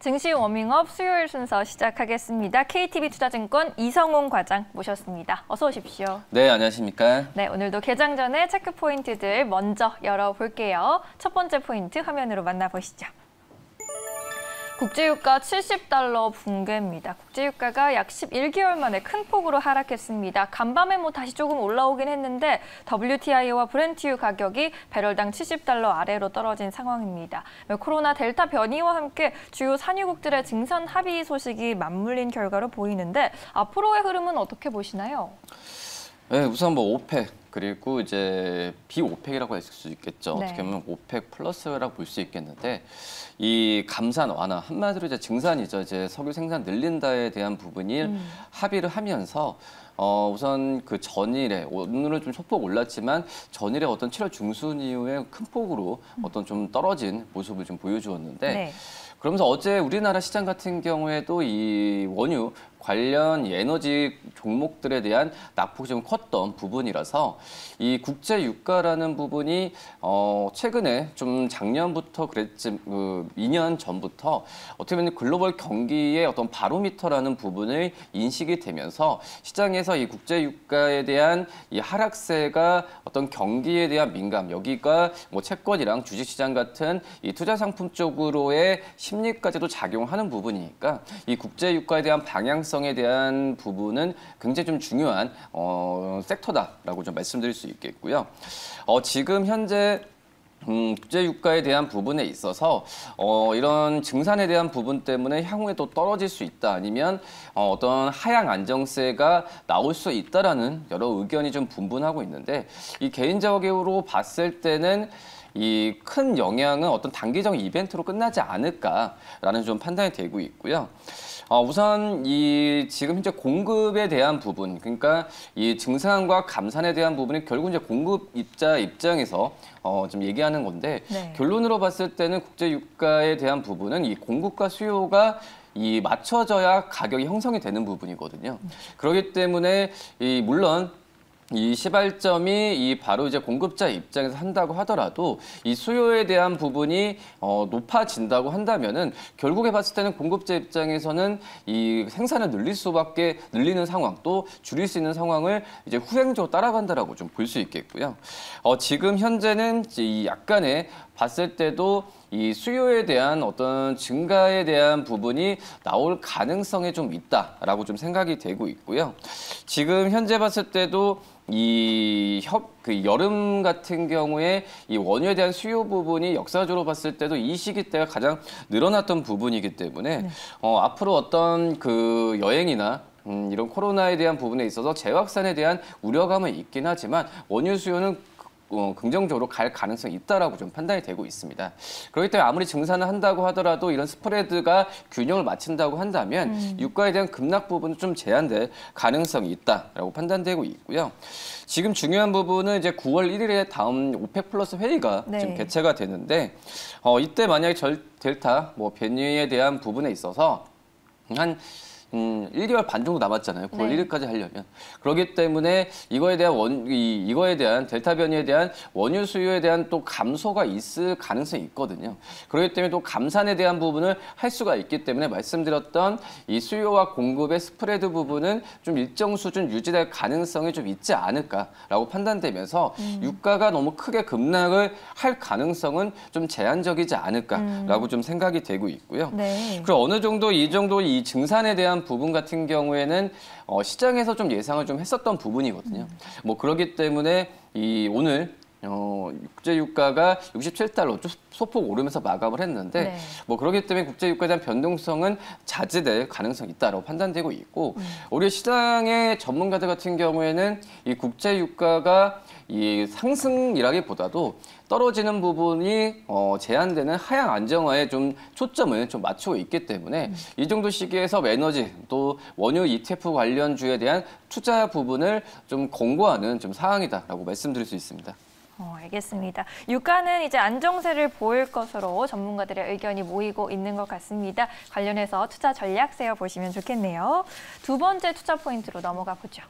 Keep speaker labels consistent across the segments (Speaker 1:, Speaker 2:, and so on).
Speaker 1: 증시 워밍업 수요일 순서 시작하겠습니다. KTB 투자증권 이성훈 과장 모셨습니다. 어서 오십시오.
Speaker 2: 네, 안녕하십니까?
Speaker 1: 네, 오늘도 개장 전에 체크 포인트들 먼저 열어볼게요. 첫 번째 포인트 화면으로 만나보시죠. 국제유가 70달러 붕괴입니다. 국제유가가 약 11개월 만에 큰 폭으로 하락했습니다. 간밤에 다시 조금 올라오긴 했는데 WTI와 브렌트유 가격이 배럴당 70달러 아래로 떨어진 상황입니다. 코로나 델타 변이와 함께 주요 산유국들의 증산 합의 소식이 맞물린 결과로 보이는데 앞으로의 흐름은 어떻게 보시나요?
Speaker 2: 네, 우선 오펙 그리고 이제 비오펙이라고 할 수 있겠죠.
Speaker 1: 네.
Speaker 2: 어떻게 보면 오펙 플러스라고 볼 수 있겠는데 이 감산 완화 한마디로 이제 증산이죠. 이제 석유 생산 늘린다에 대한 부분이 합의를 하면서 우선 그 전일에 오늘은 좀 소폭 올랐지만 전일에 어떤 7월 중순 이후에 큰 폭으로 어떤 좀 떨어진 모습을 좀 보여주었는데.
Speaker 1: 네.
Speaker 2: 그러면서 어제 우리나라 시장 같은 경우에도 이 원유 관련 에너지 종목들에 대한 낙폭이 좀 컸던 부분이라서 이 국제 유가라는 부분이 최근에 좀 작년부터 그랬지 2년 전부터 어떻게 보면 글로벌 경기의 어떤 바로미터라는 부분을 인식이 되면서 시장에서 이 국제 유가에 대한 이 하락세가 어떤 경기에 대한 민감 여기가 뭐 채권이랑 주식시장 같은 이 투자 상품 쪽으로의 심리까지도 작용하는 부분이니까 이 국제 유가에 대한 방향성에 대한 부분은 굉장히 좀 중요한 섹터다라고 좀 말씀드릴 수 있겠고요. 지금 현재 국제 유가에 대한 부분에 있어서 이런 증산에 대한 부분 때문에 향후에 또 떨어질 수 있다 아니면 어떤 하향 안정세가 나올 수 있다라는 여러 의견이 좀 분분하고 있는데 이 개인적으로 봤을 때는 이 큰 영향은 어떤 단기적인 이벤트로 끝나지 않을까라는 좀 판단이 되고 있고요. 우선 이 지금 현재 공급에 대한 부분, 그러니까 이 증산과 감산에 대한 부분이 결국 이제 공급입자 입장에서 좀 얘기하는 건데
Speaker 1: 네.
Speaker 2: 결론으로 봤을 때는 국제 유가에 대한 부분은 이 공급과 수요가 이 맞춰져야 가격이 형성이 되는 부분이거든요. 그렇기 때문에 물론 이 시발점이 바로 이제 공급자 입장에서 한다고 하더라도 이 수요에 대한 부분이 높아진다고 한다면은 결국에 봤을 때는 공급자 입장에서는 이 생산을 늘리는 상황 또 줄일 수 있는 상황을 이제 후행적으로 따라간다라고 좀 볼 수 있겠고요. 지금 현재는 이 약간의 봤을 때도 이 수요에 대한 어떤 증가에 대한 부분이 나올 가능성이 좀 있다라고 좀 생각이 되고 있고요. 지금 현재 봤을 때도 여름 같은 경우에 이 원유에 대한 수요 부분이 역사적으로 봤을 때도 이 시기 때가 가장 늘어났던 부분이기 때문에 앞으로 어떤 그 여행이나 이런 코로나에 대한 부분에 있어서 재확산에 대한 우려감은 있긴 하지만 원유 수요는 긍정적으로 갈 가능성이 있다라고 좀 판단이 되고 있습니다. 그렇기 때문에 아무리 증산을 한다고 하더라도 이런 스프레드가 균형을 맞춘다고 한다면 유가에 대한 급락 부분은 좀 제한될 가능성이 있다라고 판단되고 있고요. 지금 중요한 부분은 이제 9월 1일에 다음 오펙 플러스 회의가
Speaker 1: 네.
Speaker 2: 지금 개최가 되는데 이때 만약에 델타 변이에 대한 부분에 있어서 한 1개월 반 정도 남았잖아요. 9월
Speaker 1: 네.
Speaker 2: 1일까지 하려면. 그렇기 때문에 이거에 대한 델타 변이에 대한 원유 수요에 대한 또 감소가 있을 가능성이 있거든요. 그렇기 때문에 또 감산에 대한 부분을 할 수가 있기 때문에 말씀드렸던 이 수요와 공급의 스프레드 부분은 좀 일정 수준 유지될 가능성이 좀 있지 않을까라고 판단되면서 유가가 너무 크게 급락을 할 가능성은 좀 제한적이지 않을까라고 좀 생각이 되고 있고요.
Speaker 1: 네.
Speaker 2: 그리고 어느 정도 이 증산에 대한 부분 같은 경우에는 시장에서 좀 예상을 좀 했었던 부분이거든요. 뭐 그렇기 때문에 오늘 국제 유가가 67달러 소폭 오르면서 마감을 했는데
Speaker 1: 네.
Speaker 2: 뭐 그렇기 때문에 국제 유가에 대한 변동성은 자제될 가능성이 있다고 판단되고 있고 우리 시장의 전문가들 같은 경우에는 이 국제 유가가 이 상승이라기보다도 떨어지는 부분이 제한되는 하향 안정화에 좀 초점을 좀 맞추고 있기 때문에 이 정도 시기에서 에너지 또 원유 ETF 관련주에 대한 투자 부분을 좀 권고하는 좀 사항이다라고 말씀드릴 수 있습니다.
Speaker 1: 알겠습니다. 유가는 이제 안정세를 보일 것으로 전문가들의 의견이 모이고 있는 것 같습니다. 관련해서 투자 전략 세워보시면 좋겠네요. 두 번째 투자 포인트로 넘어가 보죠.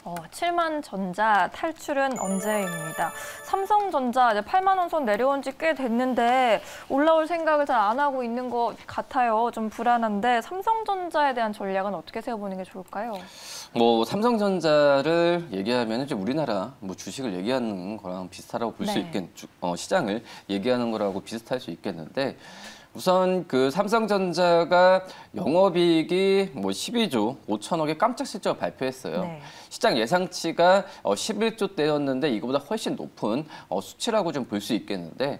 Speaker 1: 7만전자 탈출은 언제입니다. 삼성전자 이제 8만 원 선 내려온 지 꽤 됐는데 올라올 생각을 잘 안 하고 있는 것 같아요. 좀 불안한데 삼성전자에 대한 전략은 어떻게 세워보는 게 좋을까요?
Speaker 2: 뭐 삼성전자를 얘기하면 이제 우리나라 뭐 주식을 얘기하는 거랑 비슷하다고 볼 수 시장을 얘기하는 거라고 비슷할 수 있겠는데. 우선 그 삼성전자가 영업이익이 뭐 12조 5천억의 깜짝 실적을 발표했어요.
Speaker 1: 네.
Speaker 2: 시장 예상치가 11조대였는데 이거보다 훨씬 높은 수치라고 좀 볼 수 있겠는데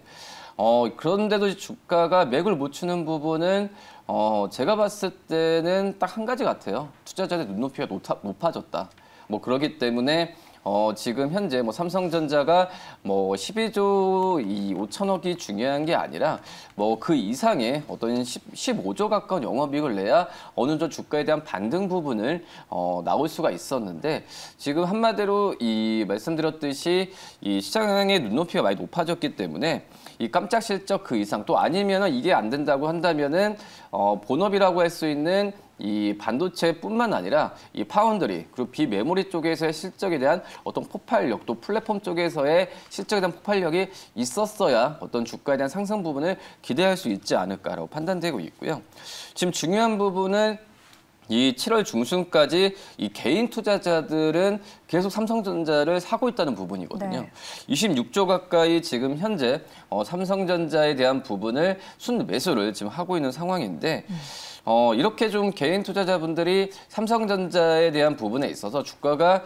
Speaker 2: 그런데도 주가가 맥을 못 추는 부분은 제가 봤을 때는 딱 한 가지 같아요. 투자자의 눈높이가 높아졌다. 뭐 그러기 때문에 지금 현재 뭐 삼성전자가 뭐 12조 5천억이 중요한 게 아니라 뭐 그 이상의 어떤 15조 가까운 영업이익을 내야 어느 정도 주가에 대한 반등 부분을 나올 수가 있었는데 지금 한마디로 이 말씀드렸듯이 이 시장의 눈높이가 많이 높아졌기 때문에 이 깜짝 실적 그 이상 또 아니면은 이게 안 된다고 한다면은 본업이라고 할 수 있는 이 반도체뿐만 아니라 이 파운드리 그리고 비메모리 쪽에서의 실적에 대한 어떤 폭발력 또 플랫폼 쪽에서의 실적에 대한 폭발력이 있었어야 어떤 주가에 대한 상승 부분을 기대할 수 있지 않을까라고 판단되고 있고요. 지금 중요한 부분은 이 7월 중순까지 이 개인 투자자들은 계속 삼성전자를 사고 있다는 부분이거든요.
Speaker 1: 네.
Speaker 2: 26조 가까이 지금 현재 삼성전자에 대한 부분을 순매수를 지금 하고 있는 상황인데 이렇게 좀 개인 투자자분들이 삼성전자에 대한 부분에 있어서 주가가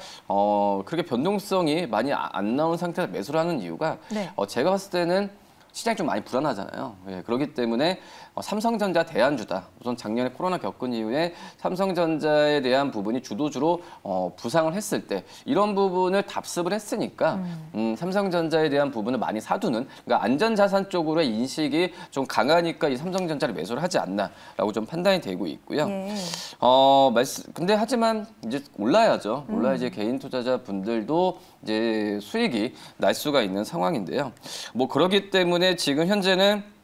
Speaker 2: 그렇게 변동성이 많이 안 나온 상태에서 매수를 하는 이유가 제가 봤을 때는 시장이 좀 많이 불안하잖아요. 예, 그렇기 때문에 삼성전자 대안주다. 우선 작년에 코로나 겪은 이후에 삼성전자에 대한 부분이 주도주로 부상을 했을 때 이런 부분을 답습을 했으니까 삼성전자에 대한 부분을 많이 사두는 그러니까 안전자산 쪽으로의 인식이 좀 강하니까 이 삼성전자를 매수를 하지 않나라고 좀 판단이 되고 있고요.
Speaker 1: 예.
Speaker 2: 근데 하지만 이제 올라야죠. 올라야지 개인 투자자 분들도 이제 수익이 날 수가 있는 상황인데요. 뭐 그렇기 때문에 지금 현재는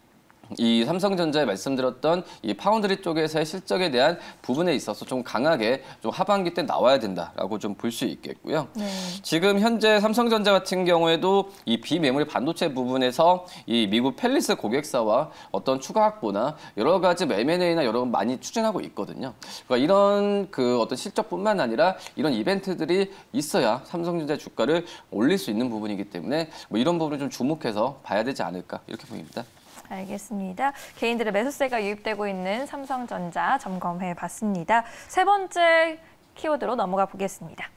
Speaker 2: 이 삼성전자에 말씀드렸던 이 파운드리 쪽에서의 실적에 대한 부분에 있어서 좀 강하게 좀 하반기 때 나와야 된다라고 좀 볼 수 있겠고요. 네. 지금 현재 삼성전자 같은 경우에도 이 비메모리 반도체 부분에서 이 미국 펠리스 고객사와 어떤 추가 확보나 여러 가지 M&A나 여러 많이 추진하고 있거든요. 그러니까 이런 그 어떤 실적뿐만 아니라 이런 이벤트들이 있어야 삼성전자 주가를 올릴 수 있는 부분이기 때문에 뭐 이런 부분을 좀 주목해서 봐야 되지 않을까 이렇게 보입니다.
Speaker 1: 알겠습니다. 개인들의 매수세가 유입되고 있는 삼성전자 점검해 봤습니다. 세 번째 키워드로 넘어가 보겠습니다.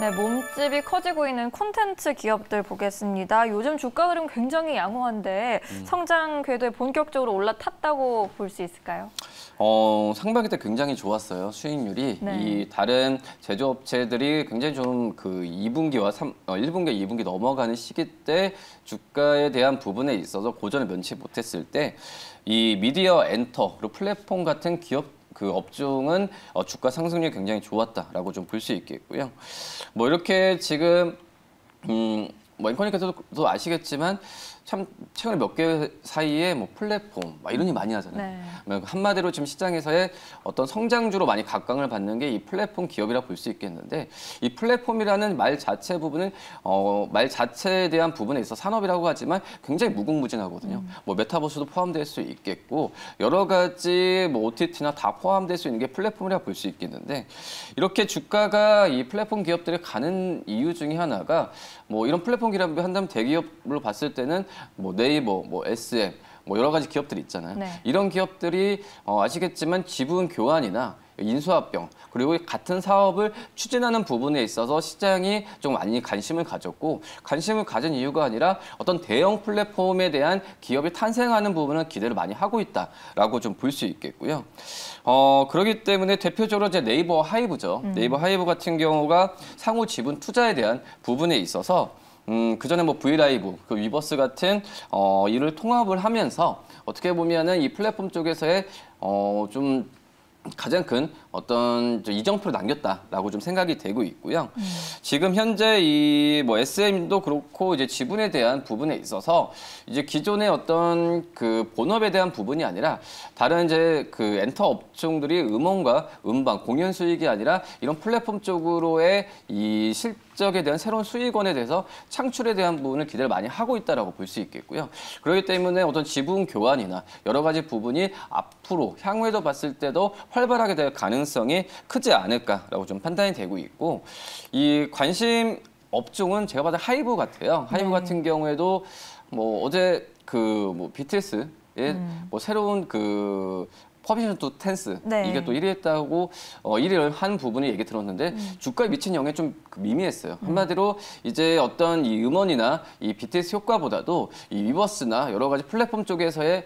Speaker 1: 네, 몸집이 커지고 있는 콘텐츠 기업들 보겠습니다. 요즘 주가 흐름 굉장히 양호한데 성장 궤도에 본격적으로 올라탔다고 볼 수 있을까요?
Speaker 2: 상반기 때 굉장히 좋았어요. 수익률이.
Speaker 1: 네.
Speaker 2: 이 다른 제조업체들이 굉장히 좀 그 2분기와 1분기, 2분기 넘어가는 시기 때 주가에 대한 부분에 있어서 고전을 면치 못했을 때 이 미디어 엔터 그리고 플랫폼 같은 기업 그 업종은 주가 상승률이 굉장히 좋았다라고 좀 볼 수 있겠고요. 뭐 이렇게 지금 뭐 앵커님께서도 아시겠지만 참 최근에 몇 개 사이에 뭐 플랫폼 막 이런 일 많이 하잖아요. 네. 한마디로 지금 시장에서의 어떤 성장주로 많이 각광을 받는 게 이 플랫폼 기업이라 볼 수 있겠는데 이 플랫폼이라는 말 자체 부분은 말 자체에 대한 부분에 있어 산업이라고 하지만 굉장히 무궁무진하거든요. 뭐 메타버스도 포함될 수 있겠고 여러 가지 뭐 OTT나 다 포함될 수 있는 게 플랫폼이라 볼 수 있겠는데 이렇게 주가가 이 플랫폼 기업들이 가는 이유 중에 하나가 뭐 이런 플랫폼 기업을 한다면 대기업으로 봤을 때는 뭐 네이버, 뭐 SM, 뭐 여러 가지 기업들이 있잖아요. 네. 이런 기업들이 아시겠지만 지분 교환이나 인수합병 그리고 같은 사업을 추진하는 부분에 있어서 시장이 좀 많이 관심을 가졌고 관심을 가진 이유가 아니라 어떤 대형 플랫폼에 대한 기업이 탄생하는 부분은 기대를 많이 하고 있다라고 좀 볼 수 있겠고요. 그렇기 때문에 대표적으로 이제 네이버 하이브죠. 네이버 하이브 같은 경우가 상호 지분 투자에 대한 부분에 있어서 그전에 뭐 브이라이브, 그 위버스 같은 이를 통합을 하면서 어떻게 보면은 이 플랫폼 쪽에서의 좀 가장 큰 어떤 이정표를 남겼다라고 좀 생각이 되고 있고요. 지금 현재 이 뭐 SM도 그렇고 이제 지분에 대한 부분에 있어서 이제 기존의 어떤 그 본업에 대한 부분이 아니라 다른 이제 그 엔터 업종들이 음원과 음반, 공연 수익이 아니라 이런 플랫폼 쪽으로의 이 실적에 대한 새로운 수익원에 대해서 창출에 대한 부분을 기대를 많이 하고 있다라고 볼 수 있겠고요. 그렇기 때문에 어떤 지분 교환이나 여러 가지 부분이 앞으로 향후에도 봤을 때도 활발하게 될 가능성이 크지 않을까라고 좀 판단이 되고 있고, 이 관심 업종은 제가 봐도 하이브 같아요. 하이브 같은 경우에도 뭐 어제 그 뭐 BTS의 뭐 새로운 그 퍼미션 투 텐스 이게 또 1위 했다고 1위를 한 부분이 얘기 들었는데 주가에 미친 영향이 좀 미미했어요. 한마디로 이제 어떤 이 음원이나 이 BTS 효과보다도 이 위버스나 여러 가지 플랫폼 쪽에서의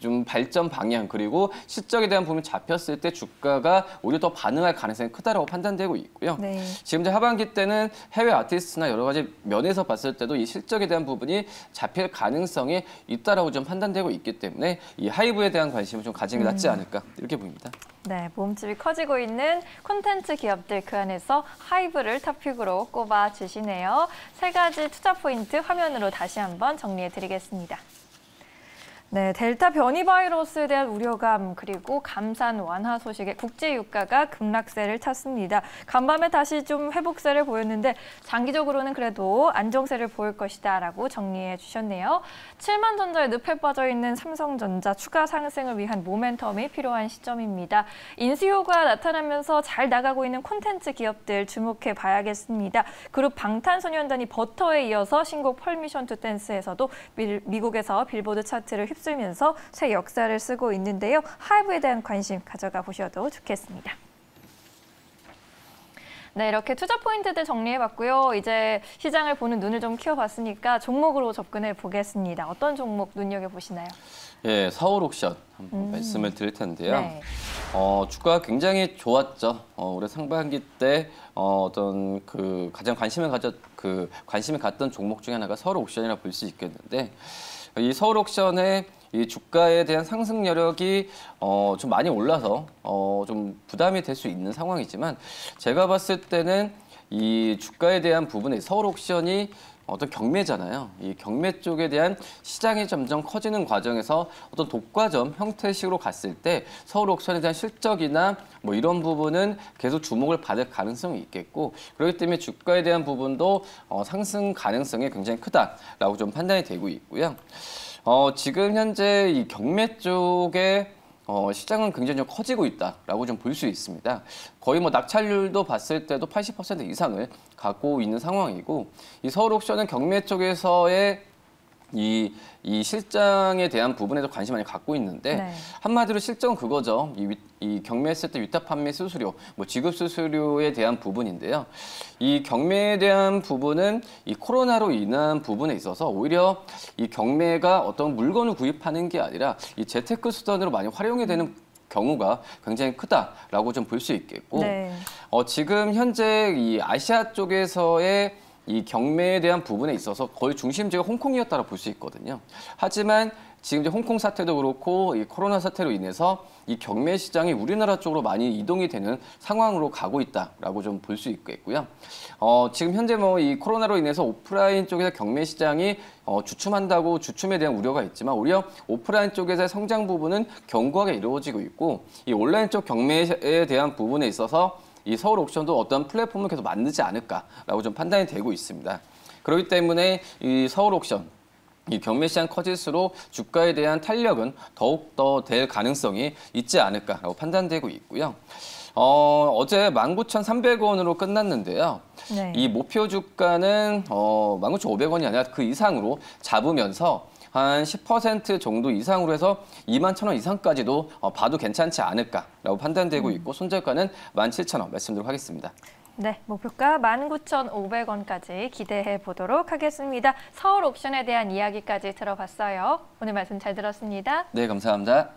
Speaker 2: 좀 발전 방향 그리고 실적에 대한 부분이 잡혔을 때 주가가 오히려 더 반응할 가능성이 크다라고 판단되고 있고요. 지금 이제 하반기 때는 해외 아티스트나 여러 가지 면에서 봤을 때도 이 실적에 대한 부분이 잡힐 가능성이 있다라고 좀 판단되고 있기 때문에 이 하이브에 대한 관심을 좀 가지는 게 낫지 않을까 이렇게 보입니다.
Speaker 1: 네, 몸집이 커지고 있는 콘텐츠 기업들 그 안에서 하이브를 토픽으로 꼽아 주시네요. 세 가지 투자 포인트 화면으로 다시 한번 정리해 드리겠습니다. 네, 델타 변이 바이러스에 대한 우려감 그리고 감산 완화 소식에 국제 유가가 급락세를 탔습니다. 간밤에 다시 좀 회복세를 보였는데 장기적으로는 그래도 안정세를 보일 것이다라고 정리해 주셨네요. 7만 전자에 늪에 빠져 있는 삼성전자 추가 상승을 위한 모멘텀이 필요한 시점입니다. 인수효과 나타나면서 잘 나가고 있는 콘텐츠 기업들 주목해 봐야겠습니다. 그룹 방탄소년단이 버터에 이어서 신곡 퍼미션 투 댄스에서도 미국에서 빌보드 차트를 휩쓸면서 새 역사를 쓰고 있는데요. 하이브에 대한 관심 가져가 보셔도 좋겠습니다. 네, 이렇게 투자 포인트들 정리해봤고요. 이제 시장을 보는 눈을 좀 키워봤으니까 종목으로 접근해 보겠습니다. 어떤 종목 눈여겨보시나요?
Speaker 2: 예, 서울옥션 한번 말씀을 드릴 텐데요.
Speaker 1: 네.
Speaker 2: 주가가 굉장히 좋았죠. 올해 상반기 때 어떤 그 가장 관심을 갖던 종목 중에 하나가 서울옥션이라 볼 수 있겠는데, 이 서울옥션의 이 주가에 대한 상승 여력이 좀 많이 올라서 좀 부담이 될 수 있는 상황이지만, 제가 봤을 때는 이 주가에 대한 부분에 서울옥션이 어떤 경매잖아요. 이 경매 쪽에 대한 시장이 점점 커지는 과정에서 어떤 독과점 형태식으로 갔을 때 서울옥션에 대한 실적이나 뭐 이런 부분은 계속 주목을 받을 가능성이 있겠고, 그렇기 때문에 주가에 대한 부분도 상승 가능성이 굉장히 크다라고 좀 판단이 되고 있고요. 지금 현재 이 경매 쪽에 시장은 굉장히 좀 커지고 있다라고 좀 볼 수 있습니다. 거의 뭐 낙찰률도 봤을 때도 80% 이상을 갖고 있는 상황이고, 이 서울옥션은 경매 쪽에서의 이 실장에 대한 부분에도 관심 많이 갖고 있는데, 한마디로 실적은 그거죠. 이 경매했을 때 위탁 판매 수수료, 뭐 지급 수수료에 대한 부분인데요. 이 경매에 대한 부분은 이 코로나로 인한 부분에 있어서 오히려 이 경매가 어떤 물건을 구입하는 게 아니라 이 재테크 수단으로 많이 활용이 되는 경우가 굉장히 크다라고 좀 볼 수 있겠고, 지금 현재 이 아시아 쪽에서의 이 경매에 대한 부분에 있어서 거의 중심지가 홍콩이었다고 볼 수 있거든요. 하지만 지금 이제 홍콩 사태도 그렇고 이 코로나 사태로 인해서 이 경매 시장이 우리나라 쪽으로 많이 이동이 되는 상황으로 가고 있다라고 좀 볼 수 있겠고요. 지금 현재 뭐 이 코로나로 인해서 오프라인 쪽에서 경매 시장이 주춤한다고 주춤에 대한 우려가 있지만, 오히려 오프라인 쪽에서의 성장 부분은 견고하게 이루어지고 있고, 이 온라인 쪽 경매에 대한 부분에 있어서 이 서울옥션도 어떤 플랫폼을 계속 만들지 않을까라고 좀 판단이 되고 있습니다. 그렇기 때문에 이 서울옥션, 이 경매 시장 커질수록 주가에 대한 탄력은 더욱더 될 가능성이 있지 않을까라고 판단되고 있고요. 어제 19,300원으로 끝났는데요. 이 목표 주가는 19,500원이 아니라 그 이상으로 잡으면서 한 10% 정도 이상으로 해서 21,000원 이상까지도 봐도 괜찮지 않을까라고 판단되고 있고, 손절가는 17,000원 말씀드리도록 하겠습니다. 네,
Speaker 1: 목표가 19,500원까지 기대해 보도록 하겠습니다. 서울옥션에 대한 이야기까지 들어봤어요. 오늘 말씀 잘 들었습니다.
Speaker 2: 네, 감사합니다.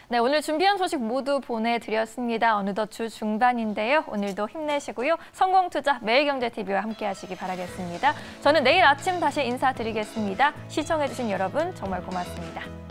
Speaker 1: 네, 오늘 준비한 소식 모두 보내드렸습니다. 어느덧 주 중반인데요. 오늘도 힘내시고요. 성공투자 매일경제TV와 함께 하시기 바라겠습니다. 저는 내일 아침 다시 인사드리겠습니다. 시청해주신 여러분 정말 고맙습니다.